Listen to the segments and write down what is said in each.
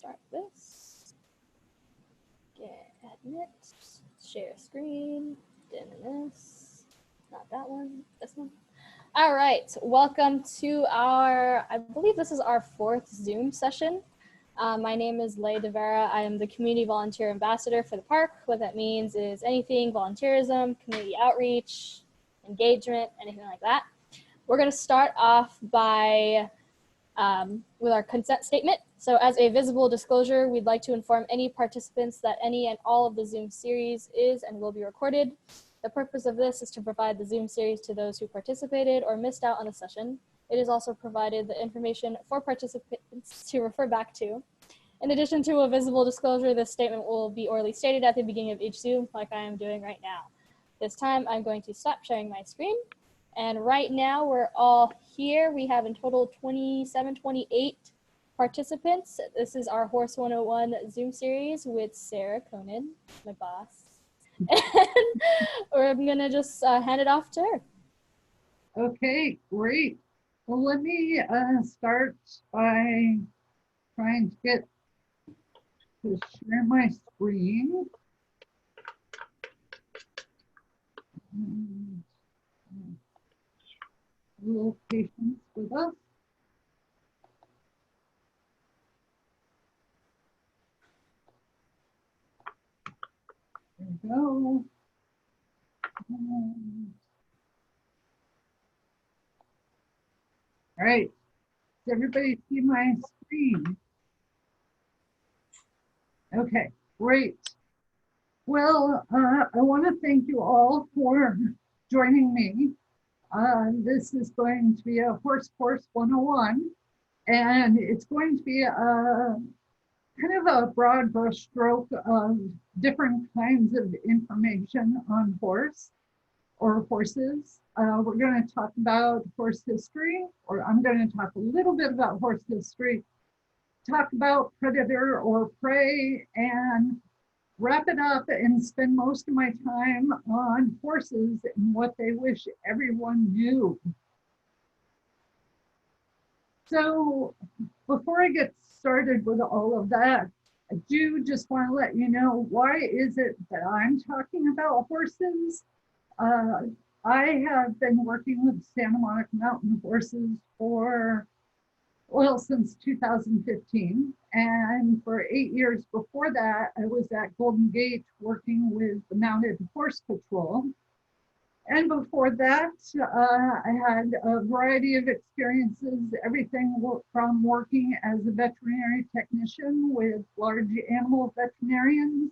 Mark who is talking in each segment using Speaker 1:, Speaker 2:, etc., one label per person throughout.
Speaker 1: start this. Get admit, share screen, this, not that one, this one. All right, welcome to our, I believe this is our 4th Zoom session. My name is Leigh DeVera. I am the Community Volunteer Ambassador for the park. What that means is anything volunteerism, community outreach, engagement, anything like that. We're gonna start off by with our consent statement. So as a visible disclosure, we'd like to inform any participants that any and all of the Zoom series is and will be recorded. The purpose of this is to provide the Zoom series to those who participated or missed out on the session. It is also provided the information for participants to refer back to. In addition to a visible disclosure, this statement will be orally stated at the beginning of each Zoom, like I am doing right now. This time, I'm going to stop sharing my screen. And right now, we're all here. We have in total 27, 28 participants. This is our Horse 101 Zoom series with Sarah Conan, my boss. And I'm gonna just hand it off to her.
Speaker 2: Okay, great. Well, let me start by trying to get to share my screen. A little patience with us. There we go. All right, does everybody see my screen? Okay, great. Well, I want to thank you all for joining me. This is going to be a Horse Course 101, and it's going to be a kind of a broad brushstroke of different kinds of information on horse or horses. We're going to talk about horse history, or I'm going to talk a little bit about horse history, talk about predator or prey, and wrap it up and spend most of my time on horses and what they wish everyone knew. So before I get started with all of that, I do just want to let you know, why is it that I'm talking about horses? I have been working with Santa Monica Mountain Horses for, well, since 2015. And for 8 years before that, I was at Golden Gate working with the Mounted Horse Patrol. And before that, I had a variety of experiences, everything from working as a veterinary technician with large animal veterinarians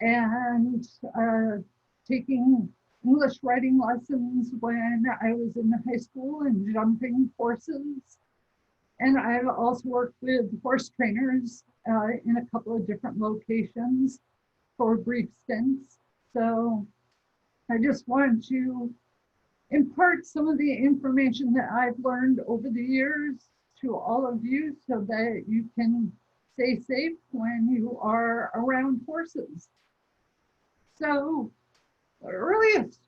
Speaker 2: and taking English writing lessons when I was in high school and jumping horses. And I've also worked with horse trainers in a couple of different locations for brief stints. So I just wanted to impart some of the information that I've learned over the years to all of you so that you can stay safe when you are around horses. So the earliest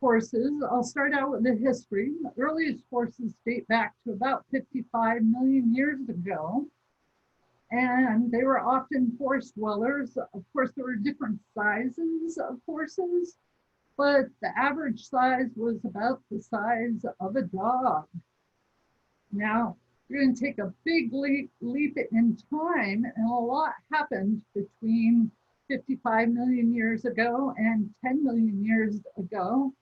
Speaker 2: horses, I'll start out with the history. The earliest horses date back to about 55 million years ago. And they were often forest dwellers. Of course, there were different sizes of horses, but the average size was about the size of a dog. Now, we're going to take a big leap in time, and a lot happened between 55 million years ago and 10 million years ago.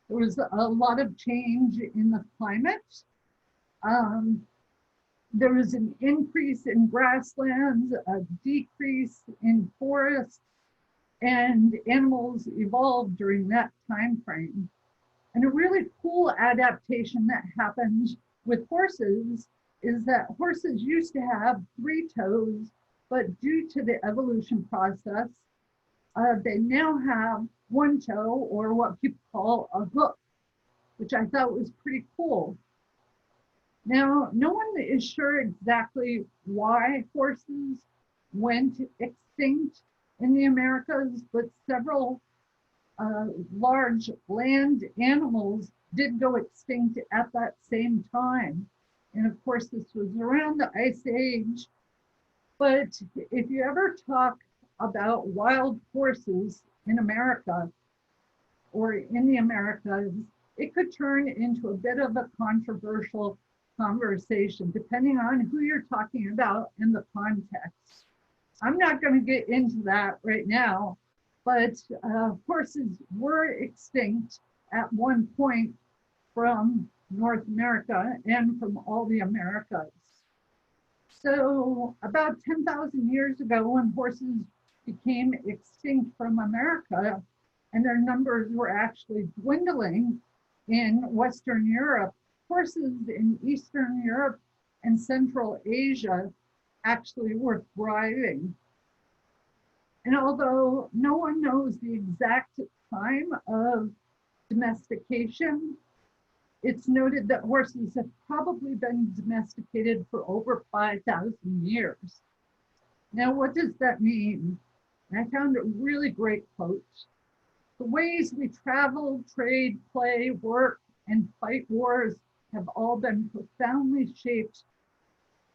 Speaker 2: There was a lot of change in the climate. There was an increase in grasslands, a decrease in forests, and animals evolved during that time frame. And a really cool adaptation that happened with horses is that horses used to have 3 toes, but due to the evolution process, they now have 1 toe, or what people call a hoof, which I thought was pretty cool. Now, no one is sure exactly why horses went extinct in the Americas, but several large land animals did go extinct at that same time. And of course, this was around the Ice Age. But if you ever talk about wild horses in America or in the Americas, it could turn into a bit of a controversial conversation, depending on who you're talking about and the context. I'm not going to get into that right now, but horses were extinct at one point from North America and from all the Americas. So about 10,000 years ago, when horses became extinct from America and their numbers were actually dwindling in Western Europe, horses in Eastern Europe and Central Asia actually were thriving. And although no one knows the exact time of domestication, it's noted that horses have probably been domesticated for over 5,000 years. Now, what does that mean? I found a really great quote. The ways we travel, trade, play, work, and fight wars have all been profoundly shaped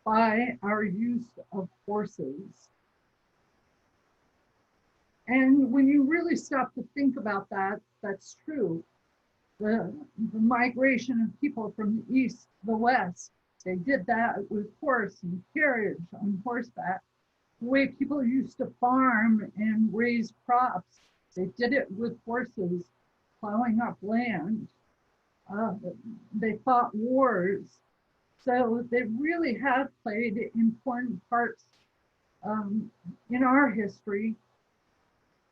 Speaker 2: by our use of horses. And when you really stop to think about that, that's true. The migration of people from the east to the west, they did that with horse and carriage on horseback. The way people used to farm and raise crops, they did it with horses plowing up land. They fought wars. So they really have played important parts in our history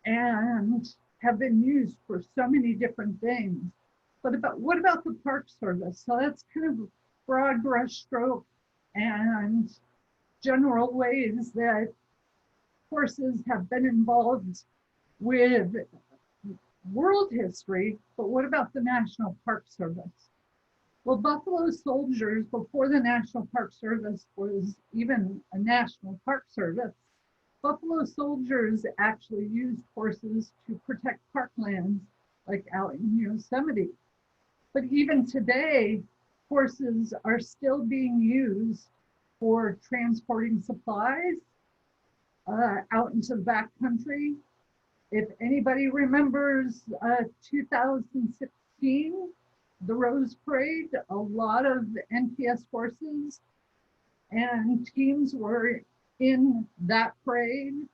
Speaker 2: and have been used for so many different things. But what about the Park Service? So that's kind of a broad brush stroke and general ways that horses have been involved with world history. But what about the National Park Service? Well, buffalo soldiers, before the National Park Service was even a National Park Service, buffalo soldiers actually used horses to protect parklands like out in Yosemite. But even today, horses are still being used for transporting supplies out into the backcountry. If anybody remembers 2016, the Rose Parade, a lot of NPS horses and teams were in that parade.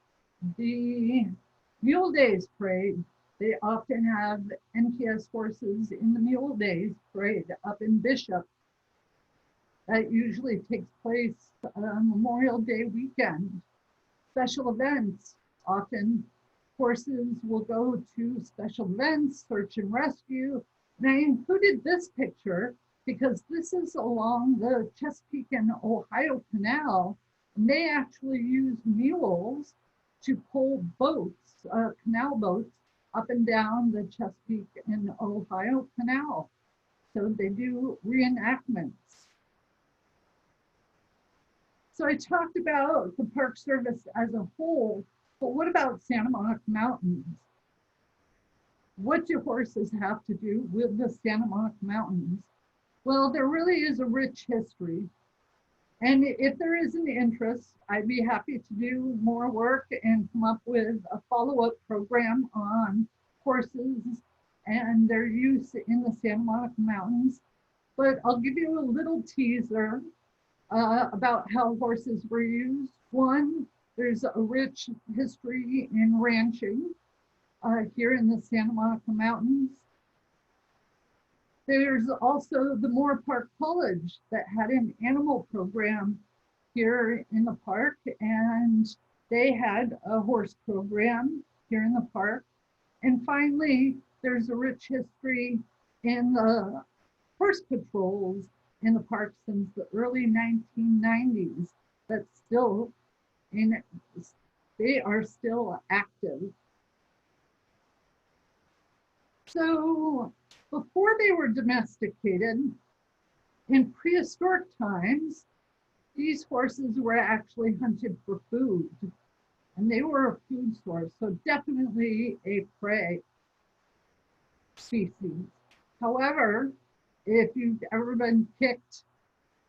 Speaker 2: The Mule Days Parade, they often have NPS horses in the Mule Days Parade up in Bishop. That usually takes place Memorial Day weekend. Special events, often horses will go to special events, search and rescue. And I included this picture because this is along the Chesapeake and Ohio Canal. And they actually use mules to pull boats, canal boats, up and down the Chesapeake and Ohio Canal. So they do reenactments. So I talked about the Park Service as a whole, but what about Santa Monica Mountains? What do horses have to do with the Santa Monica Mountains? Well, there really is a rich history. And if there is an interest, I'd be happy to do more work and come up with a follow-up program on horses and their use in the Santa Monica Mountains. But I'll give you a little teaser about how horses were used. One, there's a rich history in ranching here in the Santa Monica Mountains. There's also the Moore Park College that had an animal program here in the park, and they had a horse program here in the park. And finally, there's a rich history in the horse patrols in the park since the early 1990s that's still in, they are still active. So before they were domesticated, in prehistoric times, these horses were actually hunted for food, and they were a food source, so definitely a prey species. However, if you've ever been kicked,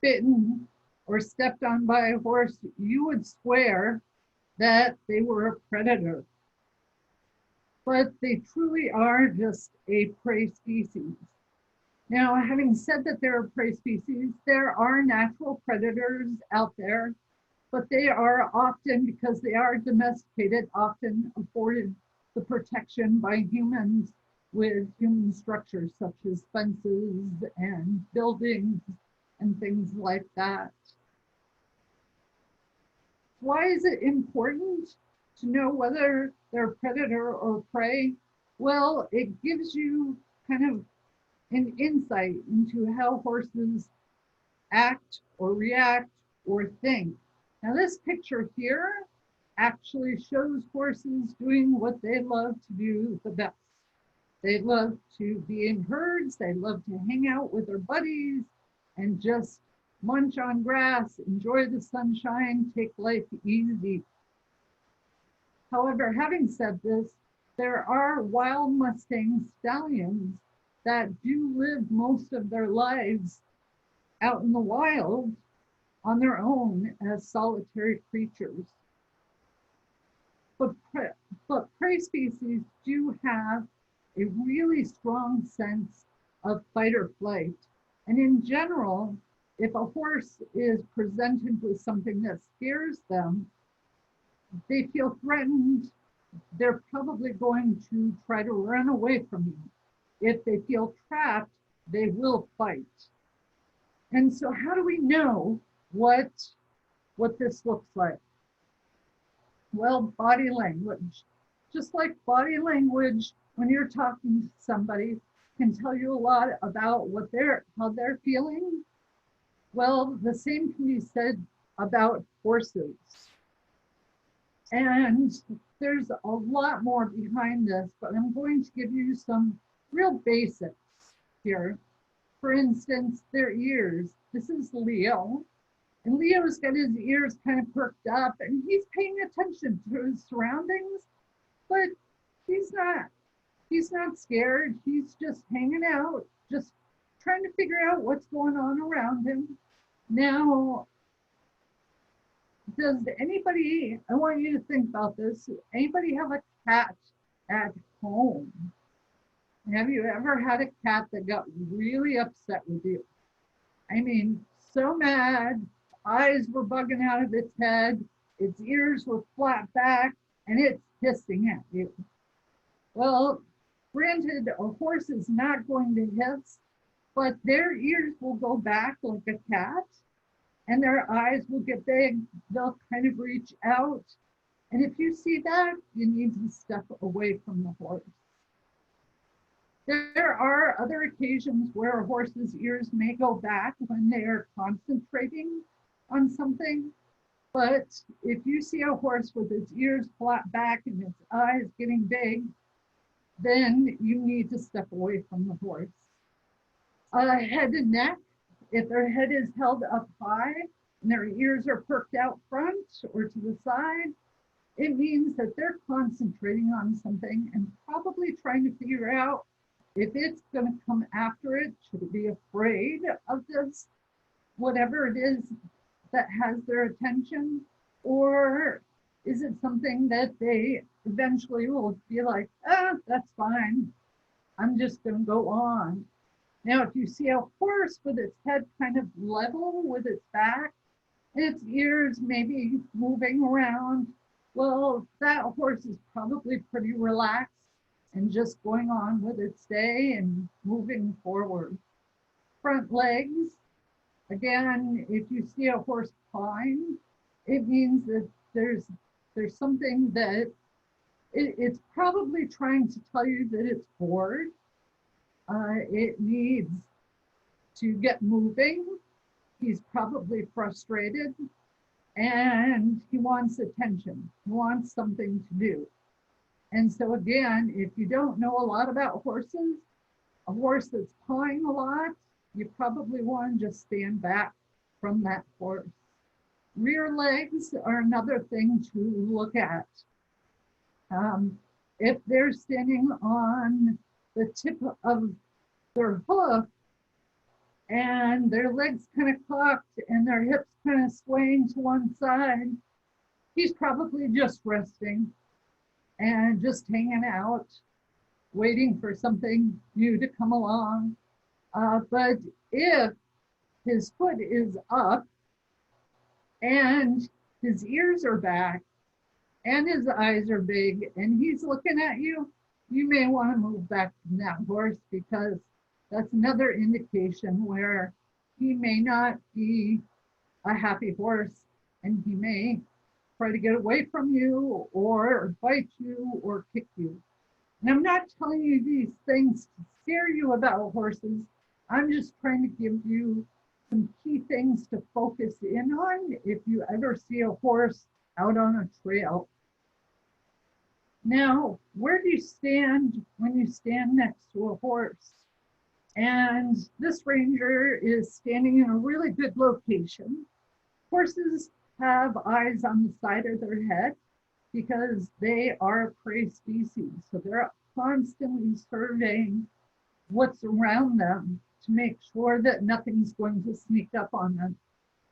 Speaker 2: bitten, or stepped on by a horse, you would swear that they were a predator. But they truly are just a prey species. Now, having said that they're a prey species, there are natural predators out there, but they are often, because they are domesticated, often afforded the protection by humans with human structures such as fences and buildings and things like that. Why is it important to know whether they're predator or prey? Well, it gives you kind of an insight into how horses act or react or think. Now, this picture here actually shows horses doing what they love to do the best. They love to be in herds, they love to hang out with their buddies and just munch on grass, enjoy the sunshine, take life easy. However, having said this, there are wild Mustang stallions that do live most of their lives out in the wild on their own as solitary creatures. But prey species do have a really strong sense of fight or flight. And in general, if a horse is presented with something that scares them, they feel threatened, they're probably going to try to run away from you. If they feel trapped, they will fight. And so how do we know what this looks like? Well, body language. Just like body language, when you're talking to somebody, can tell you a lot about how they're feeling. Well, the same can be said about horses. And there's a lot more behind this, but I'm going to give you some real basics here. For instance, their ears. This is Leo. And Leo's got his ears kind of perked up and he's paying attention to his surroundings, but he's not scared. He's just hanging out, just trying to figure out what's going on around him. Now, does anybody, I want you to think about this, anybody have a cat at home? Have you ever had a cat that got really upset with you? I mean, so mad, eyes were bugging out of its head, its ears were flat back, and it's hissing at you. Well, granted, a horse is not going to hiss, but their ears will go back like a cat, and their eyes will get big. They'll kind of reach out. And if you see that, you need to step away from the horse. There are other occasions where a horse's ears may go back when they are concentrating on something. But if you see a horse with its ears flat back and its eyes getting big, then you need to step away from the horse. Head and neck, if their head is held up high and their ears are perked out front or to the side, it means that they're concentrating on something and probably trying to figure out if it's going to come after it. Should it be afraid of this, whatever it is that has their attention? Or is it something that they eventually will be like, that's fine, I'm just going to go on. Now, if you see a horse with its head kind of level with its back, its ears maybe moving around, well, that horse is probably pretty relaxed and just going on with its day and moving forward. Front legs, again, if you see a horse pawing, it means that there's something that it's probably trying to tell you that it's bored. It needs to get moving. He's probably frustrated and he wants attention. He wants something to do. And so again, if you don't know a lot about horses, a horse that's pawing a lot, you probably want to just stand back from that horse. Rear legs are another thing to look at. If they're standing on the tip of their hoof, and their legs kind of cocked and their hips kind of swaying to one side. He's probably just resting and just hanging out, waiting for something new to come along. But if his foot is up and his ears are back and his eyes are big and he's looking at you, you may want to move back from that horse, because that's another indication where he may not be a happy horse and he may try to get away from you or bite you or kick you. And I'm not telling you these things to scare you about horses. I'm just trying to give you some key things to focus in on if you ever see a horse out on a trail. Now, where do you stand when you stand next to a horse? And this ranger is standing in a really good location. Horses have eyes on the side of their head because they are a prey species. So they're constantly surveying what's around them to make sure that nothing's going to sneak up on them.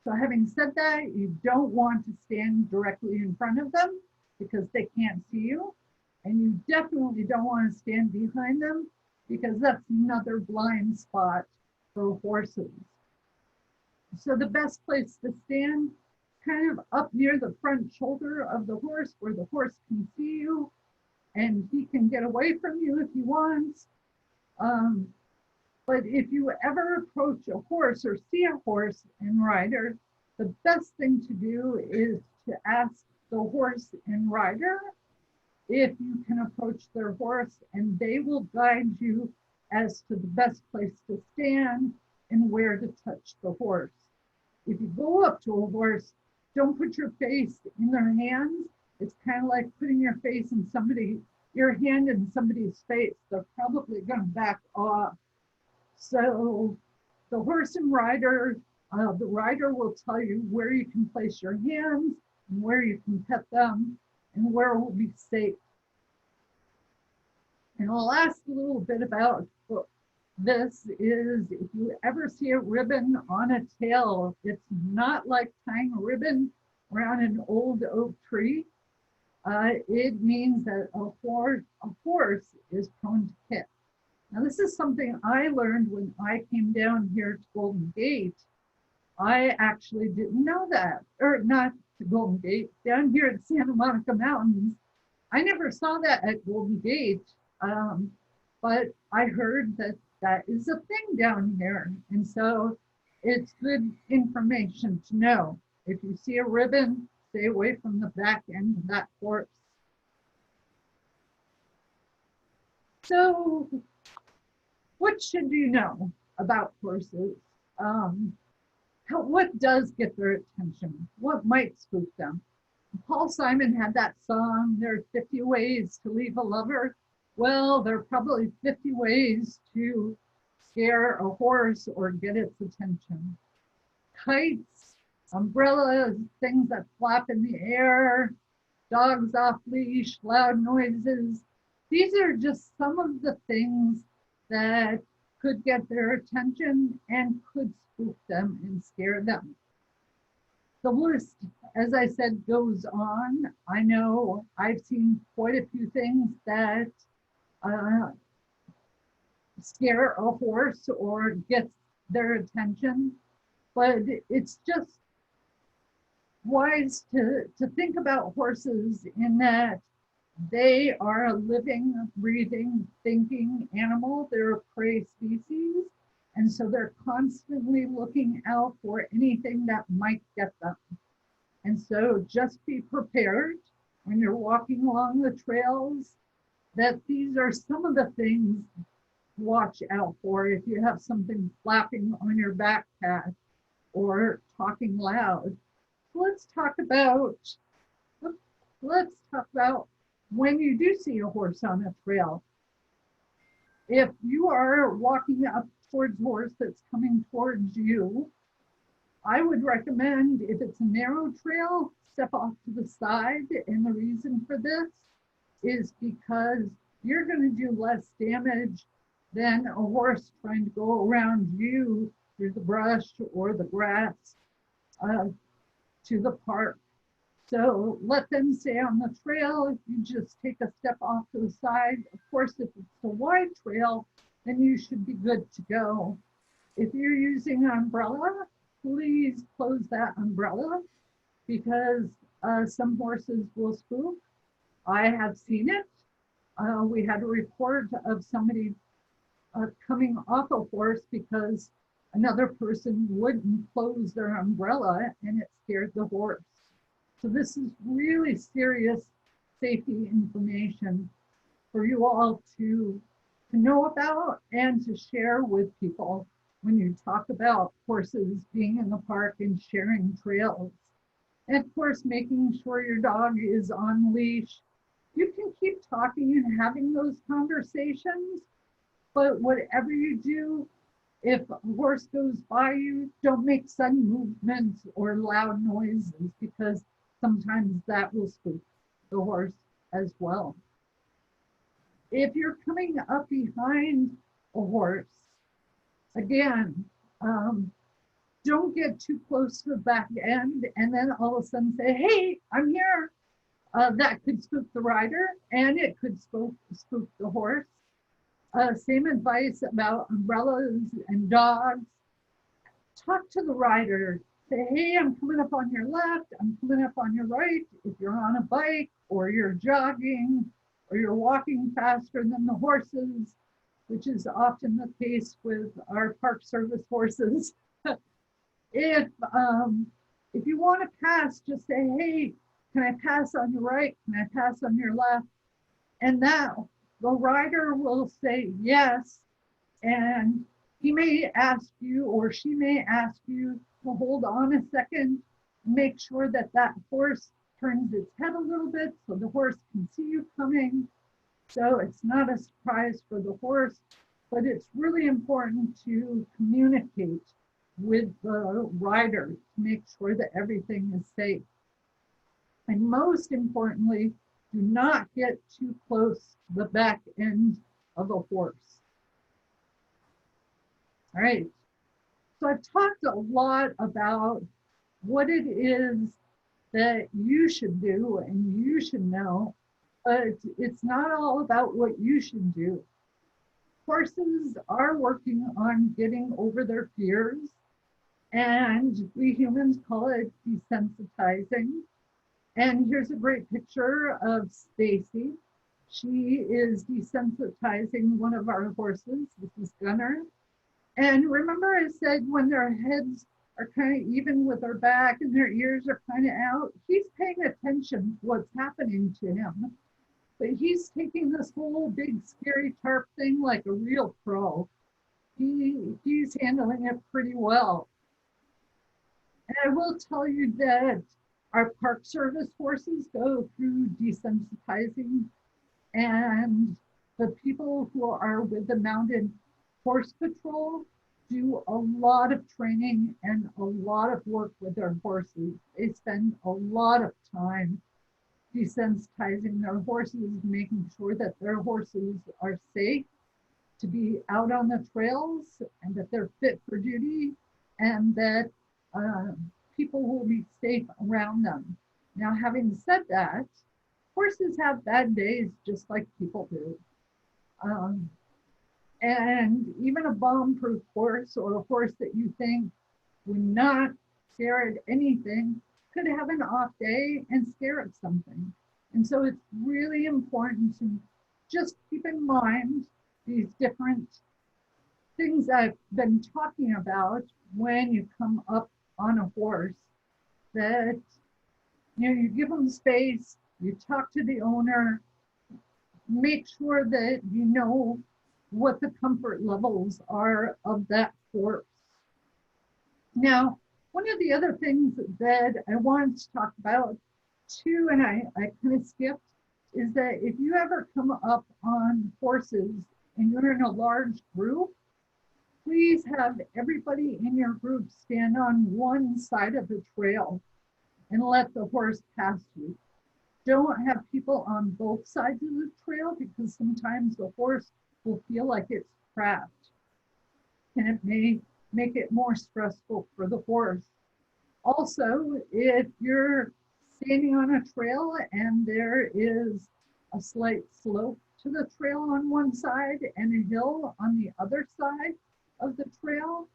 Speaker 2: So having said that, you don't want to stand directly in front of them because they can't see you. And you definitely don't want to stand behind them because that's another blind spot for horses. So the best place to stand, kind of up near the front shoulder of the horse where the horse can see you and he can get away from you if he wants. But if you ever approach a horse or see a horse and rider, the best thing to do is to ask the horse and rider if you can approach their horse, and they will guide you as to the best place to stand and where to touch the horse. If you go up to a horse, don't put your face in their hands. It's kind of like putting your hand in somebody's face. They're probably going to back off. So the horse and rider, the rider will tell you where you can place your hands and where you can pet them and where it will be safe. And I'll ask a little bit about this is if you ever see a ribbon on a tail, it's not like tying a ribbon around an old oak tree. It means that a horse is prone to kick. Now, this is something I learned when I came down here to Golden Gate. I actually didn't know that, or not to Golden Gate, down here at Santa Monica Mountains. I never saw that at Golden Gate, but I heard that that is a thing down here. And so it's good information to know. If you see a ribbon, stay away from the back end of that horse. So what should you know about horses? What does get their attention? What might spook them? Paul Simon had that song, there are 50 ways to leave a lover. Well, there are probably 50 ways to scare a horse or get its attention. Kites, umbrellas, things that flap in the air, dogs off leash, loud noises. These are just some of the things that could get their attention and could spook them and scare them. The list, as I said, goes on. I know I've seen quite a few things that scare a horse or gets their attention, but it's just wise to think about horses in that they are a living, breathing, thinking animal. They're a prey species. And so they're constantly looking out for anything that might get them. And so just be prepared when you're walking along the trails that these are some of the things to watch out for if you have something flapping on your backpack or talking loud. Let's talk about when you do see a horse on a trail. If you are walking up towards a horse that's coming towards you, I would recommend, if it's a narrow trail, step off to the side. And the reason for this is because you're going to do less damage than a horse trying to go around you through the brush or the grass to the park. So let them stay on the trail. If you just take a step off to the side, of course, if it's a wide trail, then you should be good to go. If you're using an umbrella, please close that umbrella because some horses will spook. I have seen it. We had a report of somebody coming off a horse because another person wouldn't close their umbrella and it scared the horse. So this is really serious safety information for you all to know about and to share with people when you talk about horses being in the park and sharing trails. And of course, making sure your dog is on leash. You can keep talking and having those conversations, but whatever you do, if a horse goes by you, don't make sudden movements or loud noises because sometimes that will spook the horse as well. If you're coming up behind a horse, again, don't get too close to the back end and then all of a sudden say, hey, I'm here. That could spook the rider and it could spook the horse. Same advice about umbrellas and dogs. Talk to the rider. Say, hey, I'm coming up on your left. I'm coming up on your right. If you're on a bike or you're jogging or you're walking faster than the horses, which is often the case with our park service horses. If you want to pass, just say, hey, can I pass on your right? Can I pass on your left? And now the rider will say yes, and he may ask you or she may ask you to hold on a second, make sure that that horse turns its head a little bit so the horse can see you coming. So it's not a surprise for the horse, but it's really important to communicate with the rider to make sure that everything is safe. And most importantly, do not get too close to the back end of a horse. All right, so I've talked a lot about what it is that you should do and you should know, but it's not all about what you should do. Horses are working on getting over their fears, and we humans call it desensitizing. And here's a great picture of Stacy. She is desensitizing one of our horses. This is Gunner. And remember I said when their heads are kind of even with their back and their ears are kind of out, he's paying attention to what's happening to him. But he's taking this whole big scary tarp thing like a real pro. He's handling it pretty well. And I will tell you that our park service horses go through desensitizing, and the people who are with the Mounted Horse Patrol do a lot of training and a lot of work with their horses. They spend a lot of time desensitizing their horses, making sure that their horses are safe to be out on the trails and that they're fit for duty and that people will be safe around them. Now, having said that, horses have bad days just like people do. And even a bomb-proof horse or a horse that you think would not scare at anything could have an off day and scare at something. And so it's really important to just keep in mind these different things I've been talking about when you come up on a horse, that you give them space, you talk to the owner, make sure that you know what the comfort levels are of that horse. Now, one of the other things that I wanted to talk about too, and I kind of skipped, is that if you ever come up on horses and you're in a large group, please have everybody in your group stand on one side of the trail and let the horse pass you. Don't have people on both sides of the trail because sometimes the horse will feel like it's trapped and it may make it more stressful for the horse. Also, if you're standing on a trail and there is a slight slope to the trail on one side and a hill on the other side of the trail,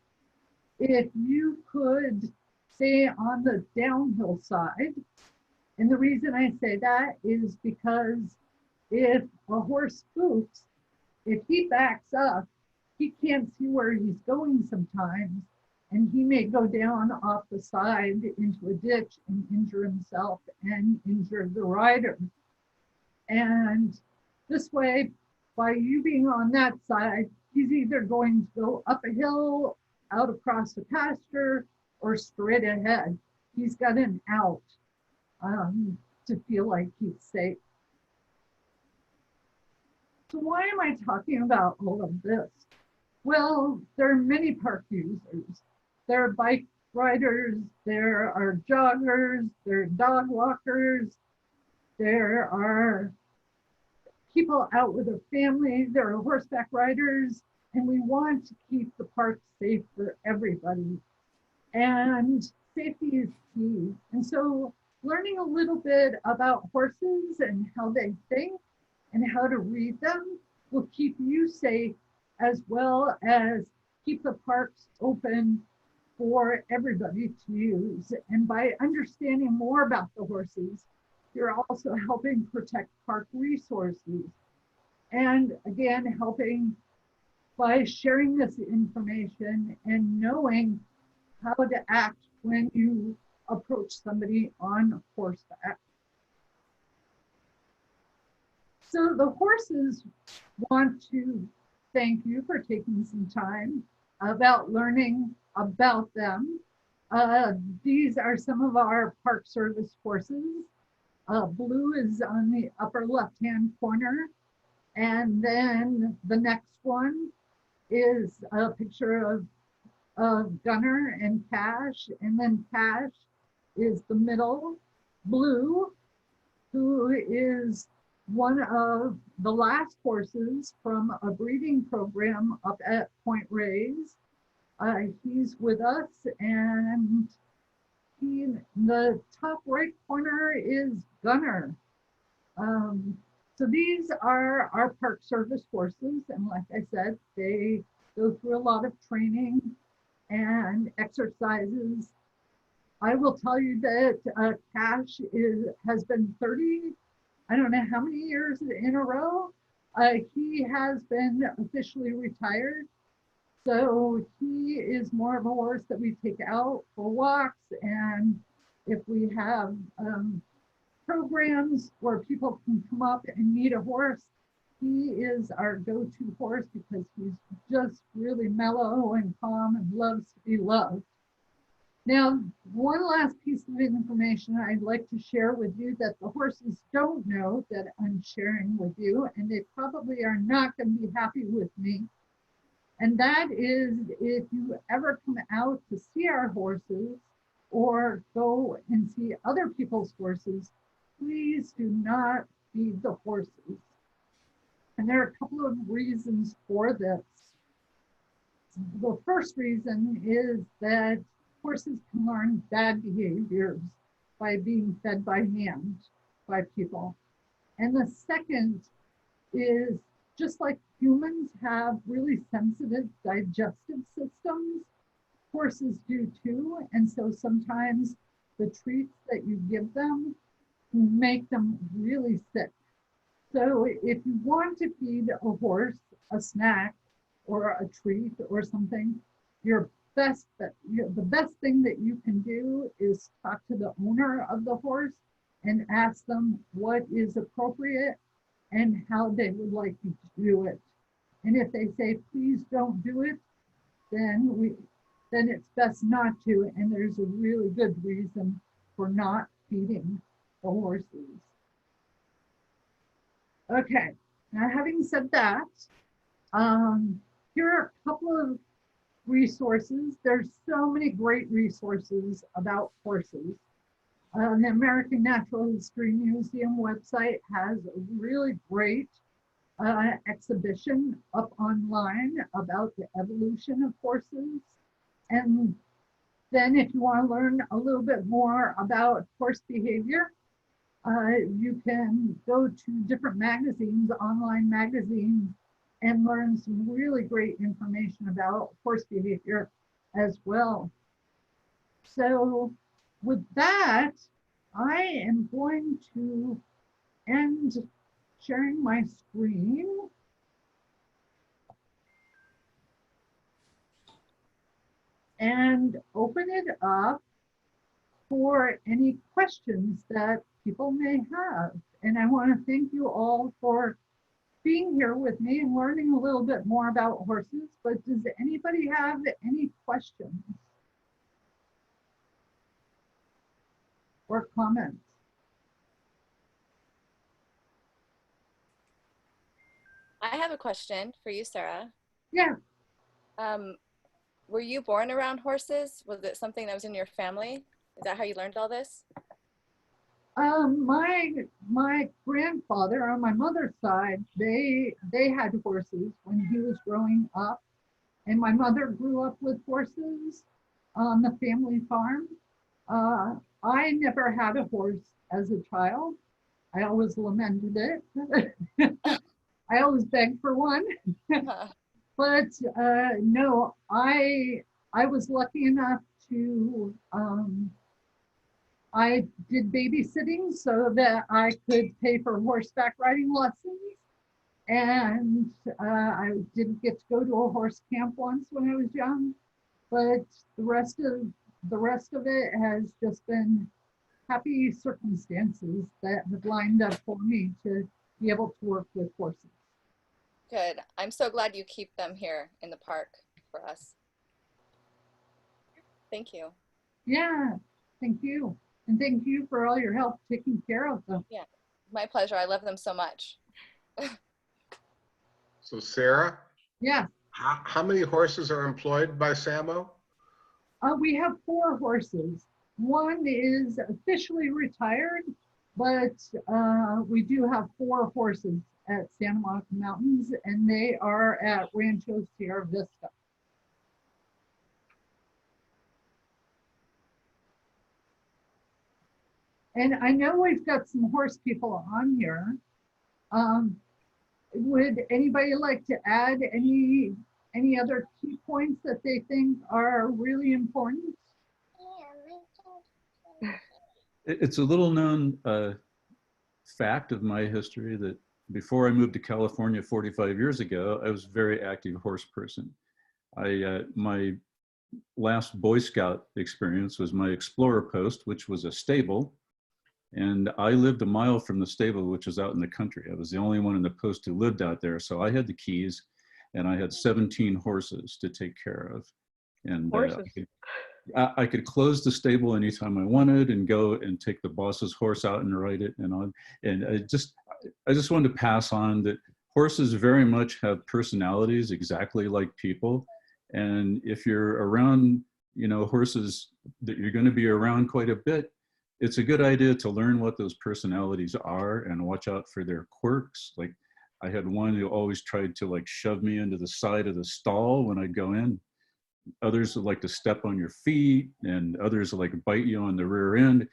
Speaker 2: if you could stay on the downhill side, and the reason I say that is because if a horse spooks, if he backs up, he can't see where he's going sometimes, and he may go down off the side into a ditch and injure himself and injure the rider. And this way, by you being on that side, he's either going to go up a hill, out across the pasture, or straight ahead. He's got an out to feel like he's safe. So why am I talking about all of this? Well, there are many park users. There are bike riders, there are joggers, there are dog walkers, there are people out with their family, there are horseback riders, and we want to keep the park safe for everybody. And safety is key. And so learning a little bit about horses and how they think and how to read them will keep you safe, as well as keep the parks open for everybody to use. And by understanding more about the horses, you're also helping protect park resources. And again, helping by sharing this information and knowing how to act when you approach somebody on horseback. So the horses want to thank you for taking some time about learning about them. These are some of our Park Service horses. Blue is on the upper left-hand corner. And then the next one is a picture of Gunner and Cash. And then Cash is the middle. Blue, who is one of the last horses from a breeding program up at Point Reyes. He's with us, and the top right corner is Gunner. So these are our Park Service horses, and like I said, they go through a lot of training and exercises. I will tell you that Cash has been 30, I don't know how many years in a row. He has been officially retired. So he is more of a horse that we take out for walks. And if we have programs where people can come up and meet a horse, he is our go-to horse because he's just really mellow and calm and loves to be loved. Now, one last piece of information I'd like to share with you that the horses don't know that I'm sharing with you, and they probably are not going to be happy with me. And that is, if you ever come out to see our horses or go and see other people's horses, please do not feed the horses. And there are a couple of reasons for this. The first reason is that horses can learn bad behaviors by being fed by hand by people. And the second is, just like humans have really sensitive digestive systems, horses do too. And so sometimes the treats that you give them make them really sick. So if you want to feed a horse a snack or a treat or something, the best thing that you can do is talk to the owner of the horse and ask them what is appropriate and how they would like you to do it. And if they say, please don't do it, then it's best not to. And there's a really good reason for not feeding the horses. Okay, now having said that, here are a couple of resources. There's so many great resources about horses. The American Natural History Museum website has a really great exhibition up online about the evolution of horses. And then if you want to learn a little bit more about horse behavior, you can go to different magazines, online magazines, and learn some really great information about horse behavior as well. So with that, I am going to end sharing my screen. And open it up for any questions that people may have. And I want to thank you all for being here with me and learning a little bit more about horses. But does anybody have any questions or comments?
Speaker 3: I have a question for you, Sarah.
Speaker 2: Yeah.
Speaker 3: Were you born around horses? Was it something that was in your family? Is that how you learned all this?
Speaker 2: My grandfather on my mother's side, they had horses when he was growing up, and my mother grew up with horses on the family farm. I never had a horse as a child. I always lamented it. I always begged for one. But no, I was lucky enough to I did babysitting so that I could pay for horseback riding lessons. And I didn't get to go to a horse camp once when I was young, but the rest of it has just been happy circumstances that have lined up for me to be able to work with horses.
Speaker 3: Good. I'm so glad you keep them here in the park for us. Thank you.
Speaker 2: Yeah, thank you. And thank you for all your help taking care of them.
Speaker 3: Yeah, my pleasure. I love them so much.
Speaker 4: So Sarah?
Speaker 2: Yeah.
Speaker 4: How many horses are employed by SAMO?
Speaker 2: We have 4 horses. One is officially retired, but we do have 4 horses at Santa Monica Mountains, and they are at Rancho Sierra Vista. And I know we've got some horse people on here. Would anybody like to add any other key points that they think are really important?
Speaker 5: It's a little known fact of my history that before I moved to California 45 years ago, I was a very active horse person. My last Boy Scout experience was my Explorer post, which was a stable. And I lived a mile from the stable, which was out in the country. I was the only one in the post who lived out there. So I had the keys and I had 17 horses to take care of. And I could close the stable anytime I wanted and go and take the boss's horse out and ride it and on. And I just wanted to pass on that horses very much have personalities exactly like people. And if you're around, horses that you're going to be around quite a bit, it's a good idea to learn what those personalities are and watch out for their quirks. Like I had one who always tried to shove me into the side of the stall when I'd go in. Others would like to step on your feet, and others like bite you on the rear end.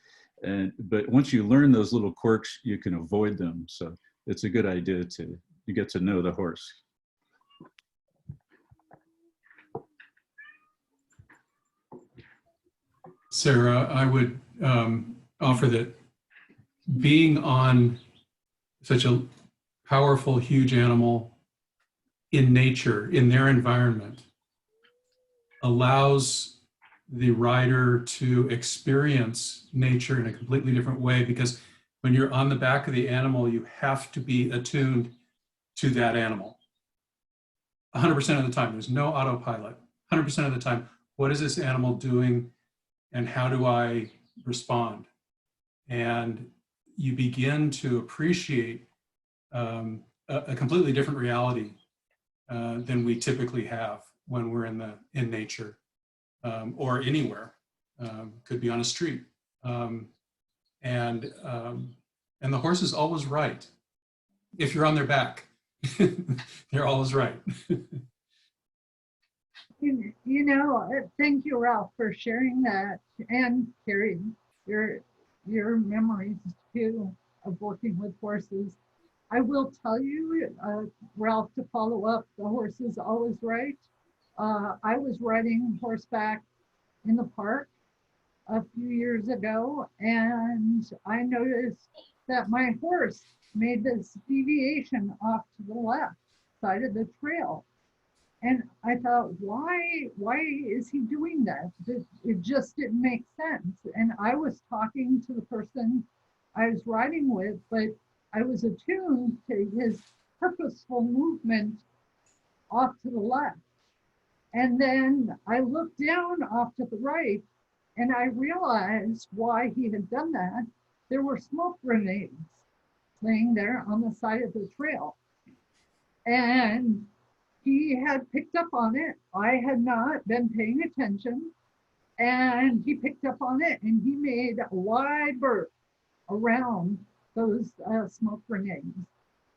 Speaker 5: But once you learn those little quirks, you can avoid them. So it's a good idea to get to know the horse.
Speaker 6: Sarah, I would offer that being on such a powerful, huge animal in nature, in their environment, allows the rider to experience nature in a completely different way, because when you're on the back of the animal, you have to be attuned to that animal. 100% of the time, there's no autopilot. 100% of the time, what is this animal doing and how do I respond? And you begin to appreciate a completely different reality than we typically have when we're in nature or anywhere. Could be on a street. And the horse is always right. If you're on their back, they're always right.
Speaker 2: You know, thank you, Ralph, for sharing that, and Carrie, your memories too of working with horses. I will tell you, Ralph, to follow up, the horse is always right. I was riding horseback in the park a few years ago, and I noticed that my horse made this deviation off to the left side of the trail. And I thought, why is he doing that? It just didn't make sense. And I was talking to the person I was riding with, but I was attuned to his purposeful movement off to the left. And then I looked down off to the right, and I realized why he had done that. There were smoke grenades laying there on the side of the trail. And he had picked up on it. I had not been paying attention. And he picked up on it, and he made a wide berth around those smoke grenades.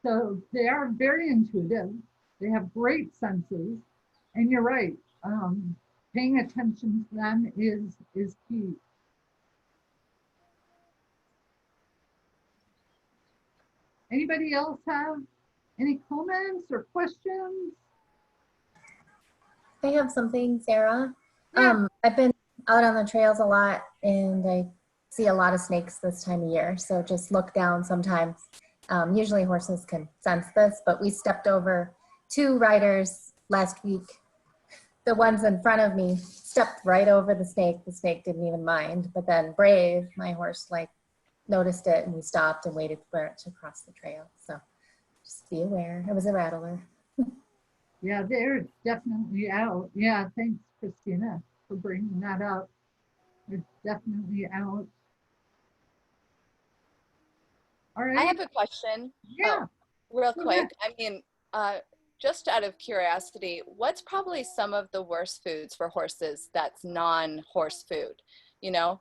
Speaker 2: So they are very intuitive. They have great senses. And you're right, paying attention to them is key. Anybody else have any comments or questions?
Speaker 7: I have something, Sarah.
Speaker 2: Yeah.
Speaker 7: I've been out on the trails a lot, and I see a lot of snakes this time of year. So just look down sometimes. Usually horses can sense this, but we stepped over 2 riders last week. The ones in front of me stepped right over the snake. The snake didn't even mind. But then Brave, my horse, like noticed it, and we stopped and waited for it to cross the trail. So just be aware. It was a rattler.
Speaker 2: Yeah, they're definitely out. Yeah, thanks, Christina, for bringing that up. They're definitely out. All right.
Speaker 3: I have a question.
Speaker 2: Yeah.
Speaker 3: Real
Speaker 2: Go
Speaker 3: quick.
Speaker 2: ahead.
Speaker 3: I mean, just out of curiosity, what's probably some of the worst foods for horses that's non-horse food? You know,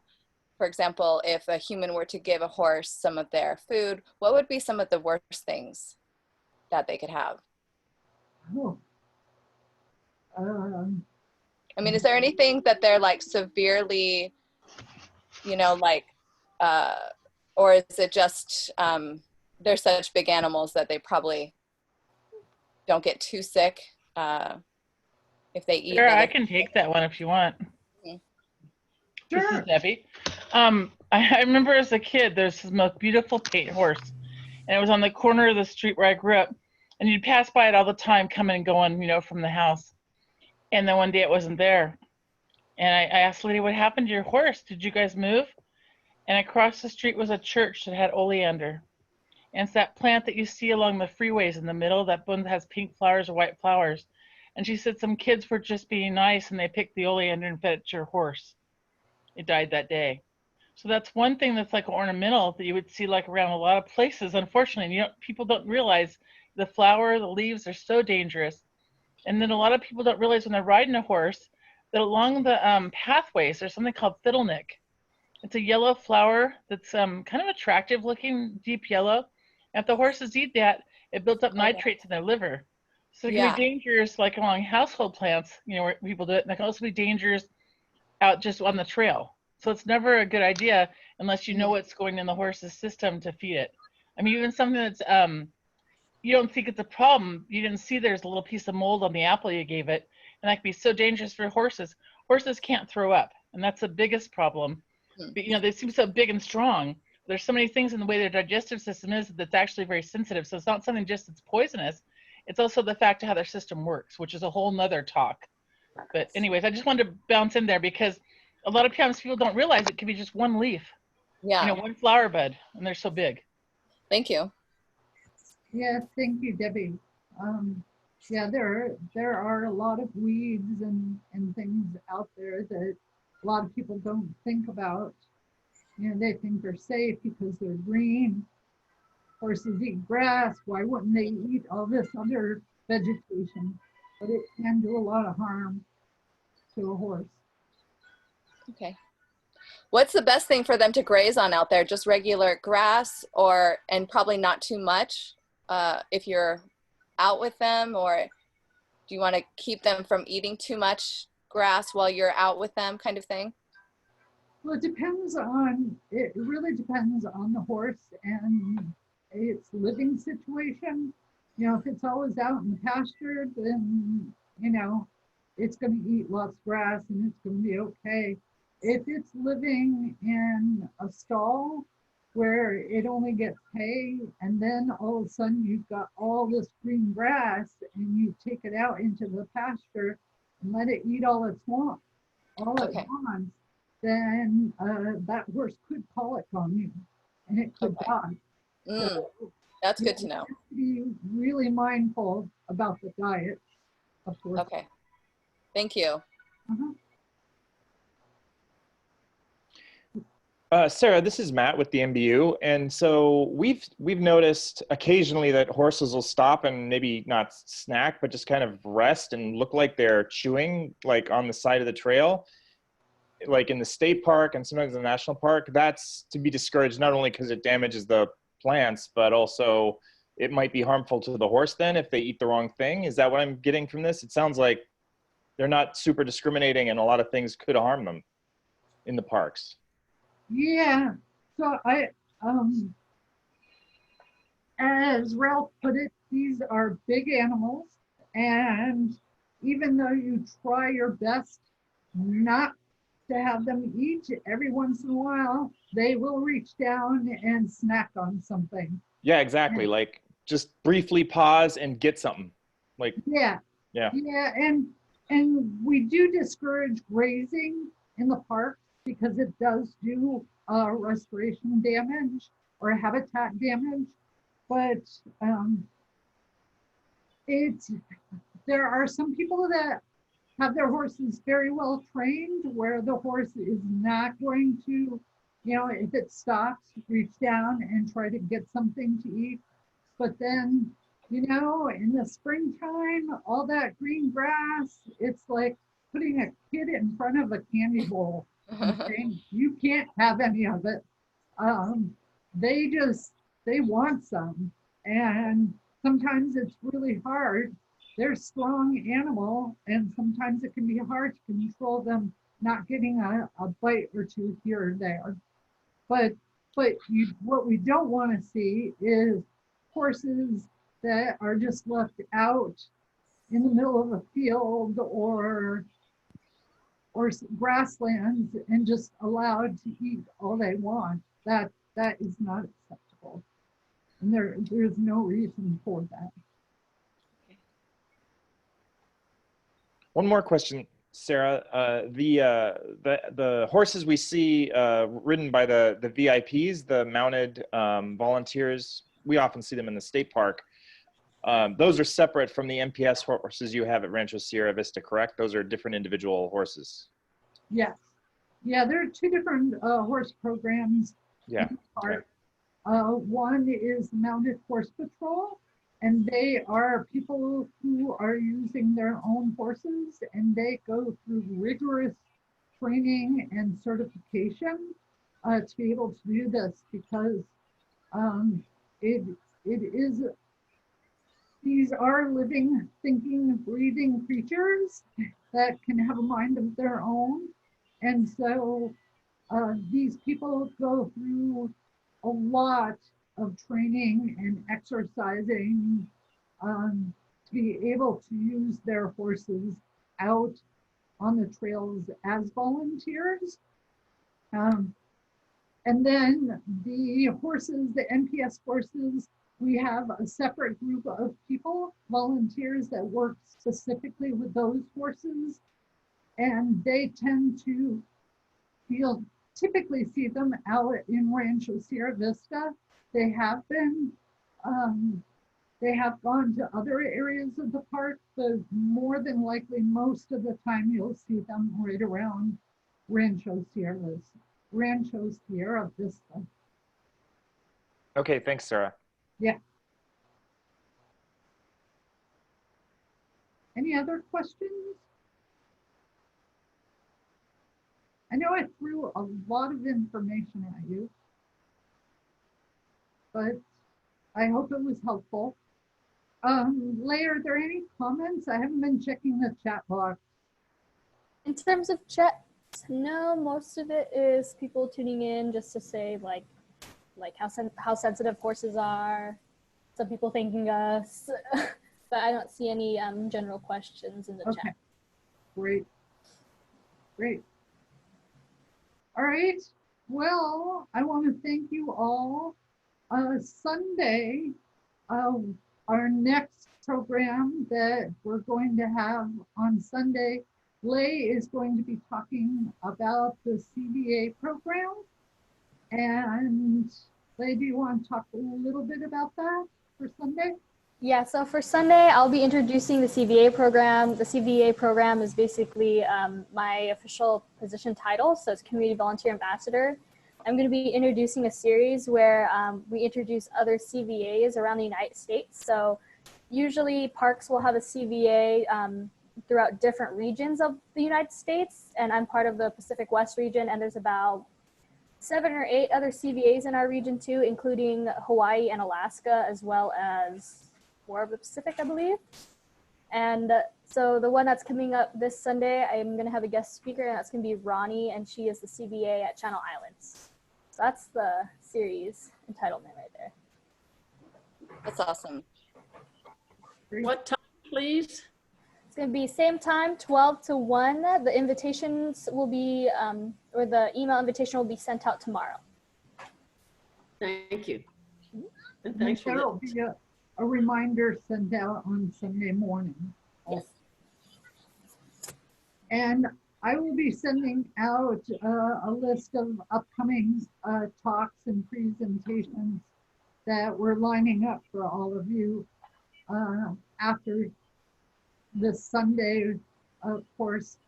Speaker 3: for example, if a human were to give a horse some of their food, what would be some of the worst things that they could have?
Speaker 2: Oh.
Speaker 3: I mean, is there anything that they're like severely, you know, like, or is it just they're such big animals that they probably don't get too sick if they eat?
Speaker 8: Sure, I can take that one if you want. This
Speaker 2: Sure.
Speaker 8: is Debbie. I remember as a kid, there's this most beautiful paint horse, and it was on the corner of the street where I grew up, and you'd pass by it all the time, coming and going, you know, from the house. And then one day it wasn't there, and I asked the lady, "What happened to your horse? Did you guys move?" And across the street was a church that had oleander. And it's that plant that you see along the freeways in the middle, that one that has pink flowers or white flowers. And she said some kids were just being nice and they picked the oleander and fed it to your horse. It died that day. So that's one thing that's like ornamental that you would see like around a lot of places. Unfortunately, you know, people don't realize the flower, the leaves are so dangerous. And then a lot of people don't realize when they're riding a horse that along the pathways, there's something called fiddleneck. It's a yellow flower that's kind of attractive looking, deep yellow. If the horses eat that, it builds up nitrates in their liver. So it can be dangerous like along household plants, you know, where people do it. And it can also be dangerous out just on the trail. So it's never a good idea unless you know what's going in the horse's system to feed it. I mean, even something that's, you don't think it's a problem. You didn't see there's a little piece of mold on the apple you gave it. And that can be so dangerous for horses. Horses can't throw up. And that's the biggest problem. But, you know, they seem so big and strong. There's so many things in the way their digestive system is that's actually very sensitive. So it's not something just that's poisonous. It's also the fact of how their system works, which is a whole nother talk. But anyways, I just wanted to bounce in there because a lot of times people don't realize it could be just one leaf.
Speaker 3: Yeah.
Speaker 8: You know, one flower bud, and they're so big.
Speaker 3: Thank you.
Speaker 2: Yeah, thank you, Debbie. Yeah, there are a lot of weeds and things out there that a lot of people don't think about. You know, they think they're safe because they're green. Horses eat grass. Why wouldn't they eat all this other vegetation? But it can do a lot of harm to a horse.
Speaker 3: Okay. What's the best thing for them to graze on out there? Just regular grass, and probably not too much if you're out with them, or Do you want to keep them from eating too much grass while you're out with them, kind of thing?
Speaker 2: Well, it really depends on the horse and its living situation. You know, if it's always out in the pasture, then, you know, it's going to eat lots of grass and it's going to be okay. If it's living in a stall where it only gets hay, and then all of a sudden you've got all this green grass and you take it out into the pasture and let it eat all it wants, then that horse could colic on you and it could die. So,
Speaker 3: that's good to know.
Speaker 2: You have to be really mindful about the diet, of course.
Speaker 3: Okay. Thank you.
Speaker 9: Sarah, this is Matt with the MBU, and so we've noticed occasionally that horses will stop and maybe not snack, but just kind of rest and look like they're chewing, like on the side of the trail, like in the state park and sometimes in the national park. That's to be discouraged, not only because it damages the plants, but also it might be harmful to the horse then if they eat the wrong thing. Is that what I'm getting from this? It sounds like they're not super discriminating and a lot of things could harm them in the parks.
Speaker 2: Yeah, so as Ralph put it, these are big animals, and even though you try your best not to have them eat, every once in a while, they will reach down and snack on something.
Speaker 9: Yeah, exactly. And, like just briefly pause and get something. Like
Speaker 2: yeah, and we do discourage grazing in the park, because it does do restoration damage or habitat damage, but there are some people that have their horses very well trained, where the horse is not going to, you know, if it stops, reach down and try to get something to eat. But then, you know, in the springtime, all that green grass, it's like putting a kid in front of a candy bowl. Saying, you can't have any of it. They want some, and sometimes it's really hard. They're a strong animal, and sometimes it can be hard to control them not getting a bite or two here or there. But what we don't want to see is horses that are just left out in the middle of a field or grasslands and just allowed to eat all they want. That is not acceptable, and there's no reason for that.
Speaker 9: One more question, Sarah. The horses we see ridden by the VIPs, the mounted volunteers, we often see them in the state park. Those are separate from the NPS horses you have at Rancho Sierra Vista, correct? Those are different individual horses.
Speaker 2: Yes. Yeah, there are two different horse programs in the park. Okay. One is Mounted Horse Patrol, and they are people who are using their own horses, and they go through rigorous training and certification to be able to do this, because it is. These are living, thinking, breathing creatures that can have a mind of their own. And so these people go through a lot of training and exercising to be able to use their horses out on the trails as volunteers. And then the horses, the NPS horses, we have a separate group of people, volunteers, that work specifically with those horses, and they tend to typically see them out in Rancho Sierra Vista. They have been, they have gone to other areas of the park, but more than likely, most of the time you'll see them right around Rancho Sierra Vista.
Speaker 9: Okay, thanks, Sarah.
Speaker 2: Yeah. Any other questions? I know I threw a lot of information at you, but I hope it was helpful. Leigh, are there any comments? I haven't been checking the chat box.
Speaker 1: In terms of chat, no, most of it is people tuning in just to say like how sensitive horses are. Some people thanking us, but I don't see any general questions in the chat.
Speaker 2: Great. Great. All right. Well, I want to thank you all. Sunday, our next program that we're going to have on Sunday, Leigh is going to be talking about the CVA program. And Leigh, do you want to talk a little bit about that for Sunday?
Speaker 1: Yeah, so for Sunday, I'll be introducing the CVA program. The CVA program is basically my official position title, so it's Community Volunteer Ambassador. I'm going to be introducing a series where we introduce other CVAs around the United States. So usually parks will have a CVA throughout different regions of the United States, and I'm part of the Pacific West region, and there's about 7 or 8 other CVAs in our region too, including Hawaii and Alaska, as well as 4 of the Pacific, I believe. And so the one that's coming up this Sunday, I'm going to have a guest speaker, and that's going to be Ronnie, and she is the CVA at Channel Islands. So that's the series entitlement right there.
Speaker 3: That's awesome.
Speaker 10: What time, please?
Speaker 1: It's going to be same time, 12 to 1. The invitations will be, or the email invitation will be sent out tomorrow.
Speaker 10: Thank you. And
Speaker 2: And
Speaker 10: thanks for
Speaker 2: there will be a reminder sent out on Sunday morning.
Speaker 1: Yes.
Speaker 2: And I will be sending out a list of upcoming talks and presentations that we're lining up for all of you after this Sunday. Of course,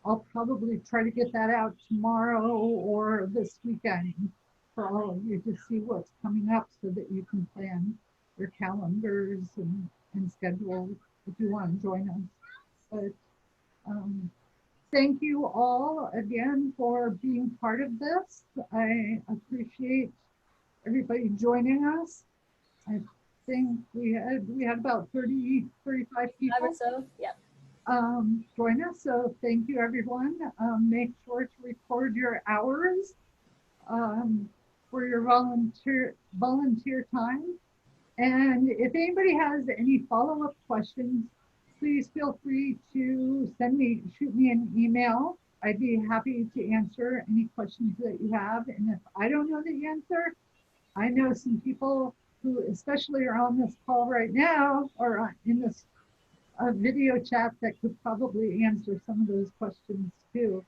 Speaker 2: I'll probably try to get that out tomorrow or this weekend for all of you to see what's coming up so that you can plan your calendars and schedule if you want to join us. But thank you all again for being part of this. I appreciate everybody joining us. I think we had about 30, 35 people.
Speaker 1: 5 or so, yeah.
Speaker 2: Join us. So thank you, everyone. Make sure to record your hours for your volunteer time. And if anybody has any follow-up questions, please feel free to shoot me an email. I'd be happy to answer any questions that you have. And if I don't know the answer, I know some people who especially are on this call right now or in this video chat that could probably answer some of those questions too.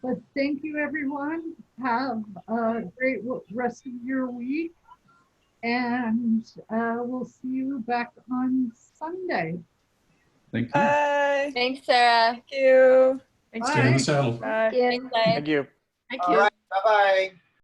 Speaker 2: But thank you, everyone. Have a great rest of your week. And we'll see you back on Sunday.
Speaker 5: Thank you.
Speaker 3: Bye. Thanks, Sarah.
Speaker 11: Thank you.
Speaker 6: Stay in the saddle.
Speaker 11: Bye.
Speaker 3: Thanks, Leigh.
Speaker 9: Thank you.
Speaker 10: Thank
Speaker 12: All
Speaker 10: you.
Speaker 12: right. Bye-bye.